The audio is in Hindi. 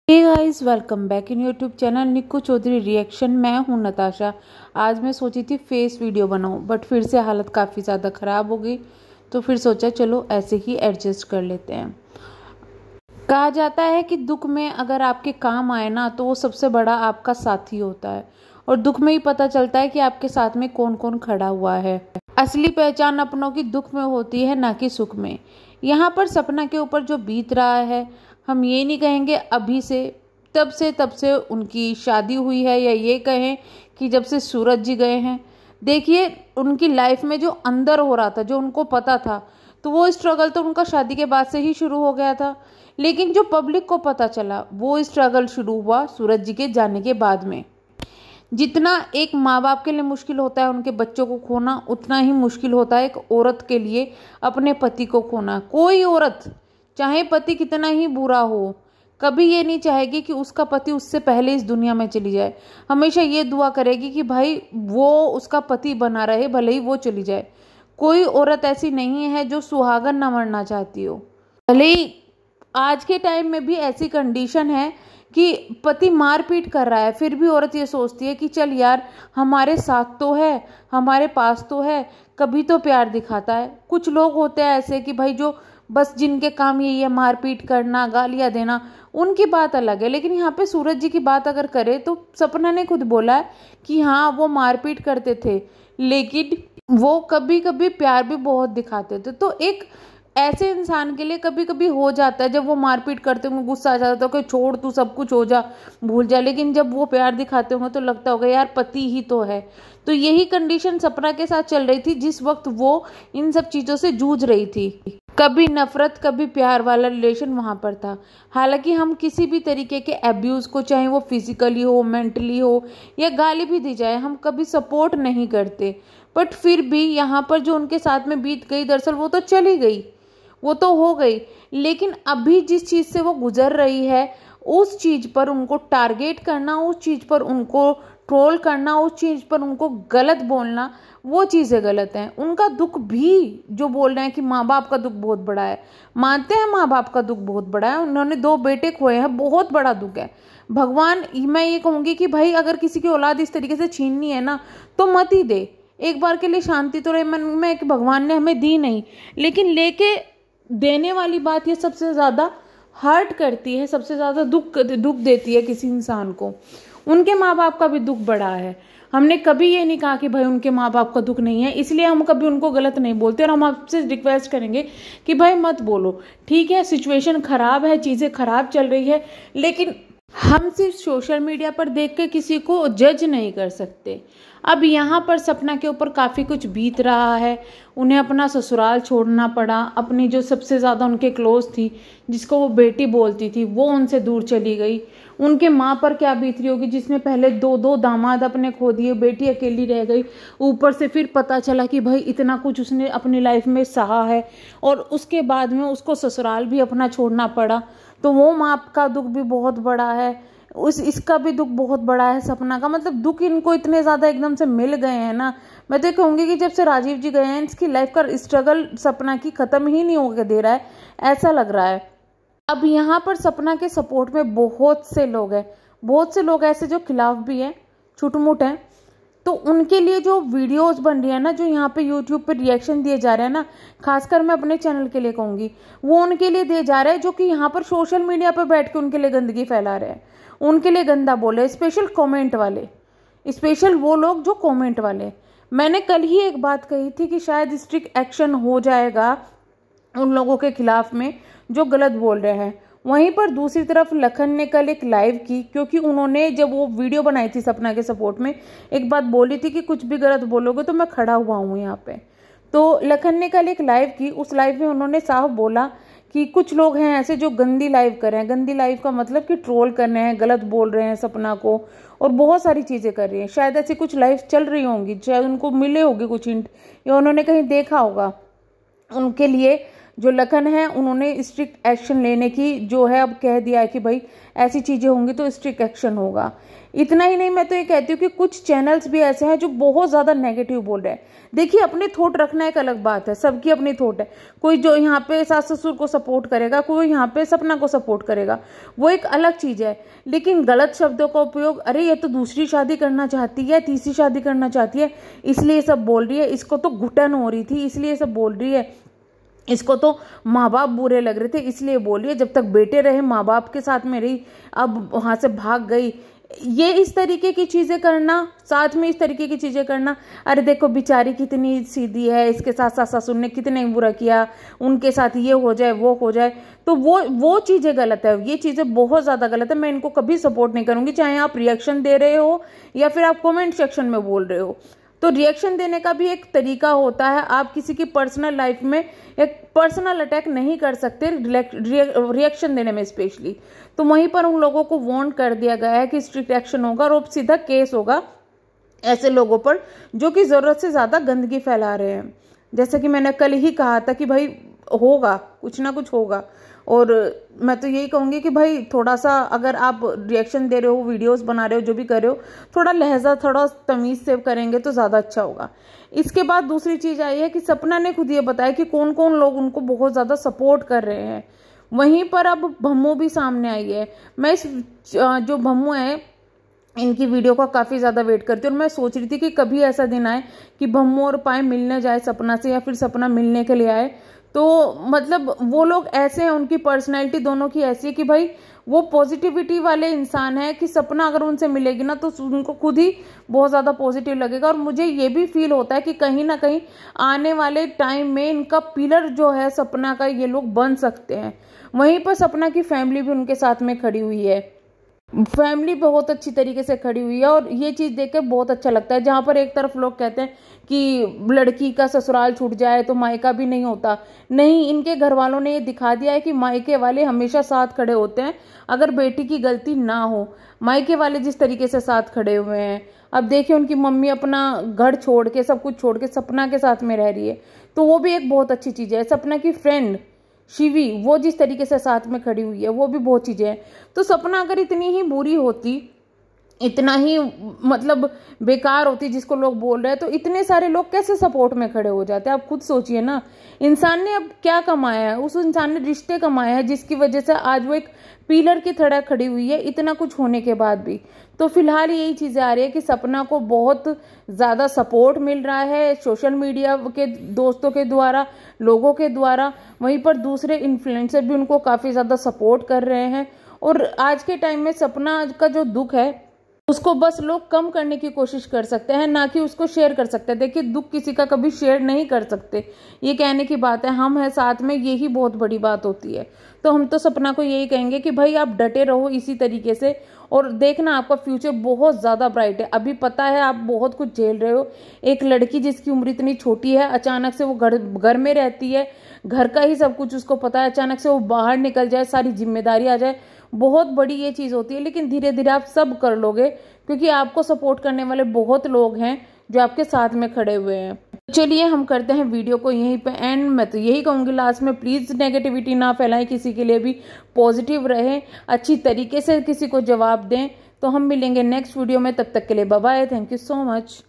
Hey guys, welcome back in YouTube channel Nikku Chaudhary reaction. मैं हूं नताशा। आज मैं सोची थी फेस वीडियो बनाऊं, बट फिर से हालत काफ़ी ज़्यादा ख़राब हो गई, तो फिर सोचा चलो ऐसे ही एडजस्ट कर लेते हैं। कहा जाता है कि दुख में अगर आपके काम आए ना, तो वो सबसे बड़ा आपका साथी होता है, और दुख में ही पता चलता है कि आपके साथ में कौन कौन खड़ा हुआ है। असली पहचान अपनों की दुख में होती है, ना कि सुख में। यहाँ पर सपना के ऊपर जो बीत रहा है, हम ये नहीं कहेंगे अभी से तब से उनकी शादी हुई है, या ये कहें कि जब से सूरज जी गए हैं। देखिए, उनकी लाइफ में जो अंदर हो रहा था, जो उनको पता था, तो वो स्ट्रगल तो उनका शादी के बाद से ही शुरू हो गया था। लेकिन जो पब्लिक को पता चला, वो स्ट्रगल शुरू हुआ सूरज जी के जाने के बाद में। जितना एक माँ बाप के लिए मुश्किल होता है उनके बच्चों को खोना, उतना ही मुश्किल होता है एक औरत के लिए अपने पति को खोना। कोई औरत, चाहे पति कितना ही बुरा हो, कभी ये नहीं चाहेगी कि उसका पति उससे पहले इस दुनिया में चली जाए। हमेशा ये दुआ करेगी कि भाई वो उसका पति बना रहे, भले ही वो चली जाए। कोई औरत ऐसी नहीं है जो सुहागन न मरना चाहती हो। भले ही आज के टाइम में भी ऐसी कंडीशन है कि पति मारपीट कर रहा है, फिर भी औरत ये सोचती है कि चल यार, हमारे साथ तो है, हमारे पास तो है, कभी तो प्यार दिखाता है। कुछ लोग होते हैं ऐसे कि भाई जो बस जिनके काम यही है मारपीट करना, गालियां देना, उनकी बात अलग है। लेकिन यहाँ पे सूरज जी की बात अगर करें, तो सपना ने खुद बोला है कि हाँ, वो मारपीट करते थे, लेकिन वो कभी कभी प्यार भी बहुत दिखाते थे। तो एक ऐसे इंसान के लिए कभी कभी हो जाता है, जब वो मारपीट करते होंगे, गुस्सा आ जाता है कि छोड़ तू, सब कुछ हो जा, भूल जा। लेकिन जब वो प्यार दिखाते होंगे तो लगता होगा यार पति ही तो है। तो यही कंडीशन सपना के साथ चल रही थी जिस वक्त वो इन सब चीज़ों से जूझ रही थी। कभी नफरत, कभी प्यार वाला रिलेशन वहाँ पर था। हालांकि हम किसी भी तरीके के एब्यूज़ को, चाहे वो फिजिकली हो, मेंटली हो, या गाली भी दी जाए, हम कभी सपोर्ट नहीं करते। बट फिर भी यहाँ पर जो उनके साथ में बीत गई, दरअसल वो तो चली गई, वो तो हो गई। लेकिन अभी जिस चीज़ से वो गुजर रही है, उस चीज़ पर उनको टारगेट करना, उस चीज़ पर उनको ट्रोल करना, उस चीज़ पर उनको गलत बोलना, वो चीज़ें गलत हैं। उनका दुख भी जो बोल रहे हैं कि माँ बाप का दुख बहुत बड़ा है, मानते हैं माँ बाप का दुख बहुत बड़ा है। उन्होंने 2 बेटे खोए हैं, बहुत बड़ा दुख है। भगवान, मैं ये कहूँगी कि भाई अगर किसी की औलाद इस तरीके से छीननी है ना, तो मत ही दे। एक बार के लिए शांति तो रहे मन में कि भगवान ने हमें दी नहीं, लेकिन लेके देने वाली बात ये सबसे ज़्यादा हर्ट करती है, सबसे ज़्यादा दुख देती है किसी इंसान को। उनके माँ बाप का भी दुख बड़ा है। हमने कभी ये नहीं कहा कि भाई उनके माँ बाप का दुख नहीं है, इसलिए हम कभी उनको गलत नहीं बोलते। और हम आपसे रिक्वेस्ट करेंगे कि भाई मत बोलो, ठीक है, सिचुएशन खराब है, चीज़ें खराब चल रही है, लेकिन हम सिर्फ सोशल मीडिया पर देख के किसी को जज नहीं कर सकते। अब यहाँ पर सपना के ऊपर काफ़ी कुछ बीत रहा है। उन्हें अपना ससुराल छोड़ना पड़ा, अपनी जो सबसे ज़्यादा उनके क्लोज थी, जिसको वो बेटी बोलती थी, वो उनसे दूर चली गई। उनके माँ पर क्या बीत रही होगी, जिसमें पहले 2 दामाद अपने खो दिए, बेटी अकेली रह गई। ऊपर से फिर पता चला कि भाई इतना कुछ उसने अपनी लाइफ में सहा है, और उसके बाद में उसको ससुराल भी अपना छोड़ना पड़ा। तो वो माँ का दुख भी बहुत बड़ा है, इसका भी दुख बहुत बड़ा है। सपना का मतलब दुख इनको इतने ज़्यादा एकदम से मिल गए हैं ना। मैं तो कहूँगी कि जब से राजीव जी गए हैं, इसकी लाइफ का स्ट्रगल सपना की ख़त्म ही नहीं होकर दे रहा है, ऐसा लग रहा है। अब यहाँ पर सपना के सपोर्ट में बहुत से लोग हैं, बहुत से लोग ऐसे जो खिलाफ भी हैं, छुटमुट हैं। तो उनके लिए जो वीडियोस बन रही है ना, जो यहाँ पे यूट्यूब पे रिएक्शन दिए जा रहे हैं ना, खासकर मैं अपने चैनल के लिए कहूँगी, वो उनके लिए दिए जा रहे हैं जो कि यहाँ पर सोशल मीडिया पर बैठ के उनके लिए गंदगी फैला रहे हैं, उनके लिए गंदा बोले, स्पेशल कमेंट वाले, स्पेशल वो लोग जो कमेंट वाले। मैंने कल ही एक बात कही थी कि शायद स्ट्रिक्ट एक्शन हो जाएगा उन लोगों के खिलाफ में जो गलत बोल रहे हैं। वहीं पर दूसरी तरफ लखन ने कल एक लाइव की, क्योंकि उन्होंने जब वो वीडियो बनाई थी सपना के सपोर्ट में, एक बात बोली थी कि कुछ भी गलत बोलोगे तो मैं खड़ा हुआ हूँ यहाँ पे। तो लखन ने कल एक लाइव की, उस लाइव में उन्होंने साफ बोला कि कुछ लोग हैं ऐसे जो गंदी लाइव कर रहे हैं। गंदी लाइव का मतलब कि ट्रोल कर रहे हैं, गलत बोल रहे हैं सपना को, और बहुत सारी चीज़ें कर रही हैं। शायद ऐसी कुछ लाइव चल रही होंगी, शायद उनको मिले होंगे कुछ हिंट, या उन्होंने कहीं देखा होगा। उनके लिए जो लखन है उन्होंने स्ट्रिक्ट एक्शन लेने की जो है अब कह दिया है कि भाई ऐसी चीज़ें होंगी तो स्ट्रिक्ट एक्शन होगा। इतना ही नहीं, मैं तो ये कहती हूँ कि कुछ चैनल्स भी ऐसे हैं जो बहुत ज़्यादा नेगेटिव बोल रहे हैं। देखिए, अपने थॉट रखना एक अलग बात है, सबकी अपनी थॉट है। कोई जो यहाँ पे सास ससुर को सपोर्ट करेगा, कोई यहाँ पे सपना को सपोर्ट करेगा, वो एक अलग चीज़ है। लेकिन गलत शब्दों का उपयोग, अरे ये तो दूसरी शादी करना चाहती है, तीसरी शादी करना चाहती है इसलिए सब बोल रही है, इसको तो घुटन हो रही थी इसलिए सब बोल रही है, इसको तो माँ बाप बुरे लग रहे थे इसलिए बोल रही है, जब तक बेटे रहे माँ बाप के साथ में रही, अब वहां से भाग गई। ये इस तरीके की चीजें करना, साथ में इस तरीके की चीजें करना, अरे देखो बेचारी कितनी सीधी है, इसके साथ सास ससुर ने कितने बुरा किया, उनके साथ ये हो जाए वो हो जाए, तो वो चीजें गलत है। ये चीजें बहुत ज्यादा गलत है। मैं इनको कभी सपोर्ट नहीं करूंगी, चाहे आप रिएक्शन दे रहे हो या फिर आप कमेंट सेक्शन में बोल रहे हो। तो रिएक्शन देने का भी एक तरीका होता है। आप किसी की पर्सनल लाइफ में एक पर्सनल अटैक नहीं कर सकते रिएक्शन देने में स्पेशली। तो वहीं पर उन लोगों को वार्न कर दिया गया है कि स्ट्रिक्ट एक्शन होगा और सीधा केस होगा ऐसे लोगों पर जो कि जरूरत से ज्यादा गंदगी फैला रहे हैं। जैसे कि मैंने कल ही कहा था कि भाई होगा, कुछ ना कुछ होगा। और मैं तो यही कहूँगी कि भाई थोड़ा सा अगर आप रिएक्शन दे रहे हो, वीडियोस बना रहे हो, जो भी कर रहे हो, थोड़ा लहजा थोड़ा तमीज़ से करेंगे तो ज़्यादा अच्छा होगा। इसके बाद दूसरी चीज़ आई है कि सपना ने खुद ये बताया कि कौन कौन लोग उनको बहुत ज़्यादा सपोर्ट कर रहे हैं। वहीं पर अब भम्मू भी सामने आई है। मैं इस जो भम्मू है इनकी वीडियो का काफ़ी ज़्यादा वेट करती हूँ और मैं सोच रही थी कि कभी ऐसा दिन आए कि भम्मू और पायल मिलने जाए सपना से, या फिर सपना मिलने के लिए आए। तो मतलब वो लोग ऐसे हैं, उनकी पर्सनैलिटी दोनों की ऐसी है कि भाई वो पॉजिटिविटी वाले इंसान है कि सपना अगर उनसे मिलेगी ना तो उनको खुद ही बहुत ज़्यादा पॉजिटिव लगेगा। और मुझे ये भी फील होता है कि कहीं ना कहीं आने वाले टाइम में इनका पिलर जो है सपना का, ये लोग बन सकते हैं। वहीं पर सपना की फैमिली भी उनके साथ में खड़ी हुई है, फैमिली बहुत अच्छी तरीके से खड़ी हुई है और ये चीज़ देख के बहुत अच्छा लगता है। जहाँ पर एक तरफ लोग कहते हैं कि लड़की का ससुराल छूट जाए तो मायका भी नहीं होता, नहीं, इनके घर वालों ने ये दिखा दिया है कि मायके वाले हमेशा साथ खड़े होते हैं अगर बेटी की गलती ना हो। मायके वाले जिस तरीके से साथ खड़े हुए हैं, अब देखिए उनकी मम्मी अपना घर छोड़ के, सब कुछ छोड़ के सपना के साथ में रह रही है, तो वो भी एक बहुत अच्छी चीज़ है। सपना की फ्रेंड शिवी, वो जिस तरीके से साथ में खड़ी हुई है, वो भी बहुत चीजें हैं। तो सपना अगर इतनी ही बुरी होती, इतना ही मतलब बेकार होती जिसको लोग बोल रहे हैं, तो इतने सारे लोग कैसे सपोर्ट में खड़े हो जाते हैं। आप खुद सोचिए ना, इंसान ने अब क्या कमाया है, उस इंसान ने रिश्ते कमाए हैं जिसकी वजह से आज वो एक पिलर की तरह खड़ी हुई है, इतना कुछ होने के बाद भी। तो फिलहाल यही चीजें आ रही है कि सपना को बहुत ज्यादा सपोर्ट मिल रहा है सोशल मीडिया के दोस्तों के द्वारा, लोगों के द्वारा। वहीं पर दूसरे इन्फ्लुएंसर भी उनको काफी ज्यादा सपोर्ट कर रहे हैं। और आज के टाइम में सपना का जो दुख है उसको बस लोग कम करने की कोशिश कर सकते हैं, ना कि उसको शेयर कर सकते हैं। देखिए, दुख किसी का कभी शेयर नहीं कर सकते, ये कहने की बात है। हम हैं साथ में, यही बहुत बड़ी बात होती है। तो हम तो सपना को यही कहेंगे कि भाई आप डटे रहो इसी तरीके से, और देखना आपका फ्यूचर बहुत ज़्यादा ब्राइट है। अभी पता है आप बहुत कुछ झेल रहे हो। एक लड़की जिसकी उम्र इतनी छोटी है, अचानक से वो घर में रहती है, घर का ही सब कुछ उसको पता है, अचानक से वो बाहर निकल जाए, सारी जिम्मेदारी आ जाए, बहुत बड़ी ये चीज़ होती है। लेकिन धीरे धीरे आप सब कर लोगे, क्योंकि आपको सपोर्ट करने वाले बहुत लोग हैं जो आपके साथ में खड़े हुए हैं। चलिए हम करते हैं वीडियो को यहीं पे एंड। मैं तो यही कहूँगी लास्ट में, प्लीज़ नेगेटिविटी ना फैलाएं, किसी के लिए भी पॉजिटिव रहें, अच्छी तरीके से किसी को जवाब दें। तो हम मिलेंगे नेक्स्ट वीडियो में, तब तक के लिए bye bye, thank you so much.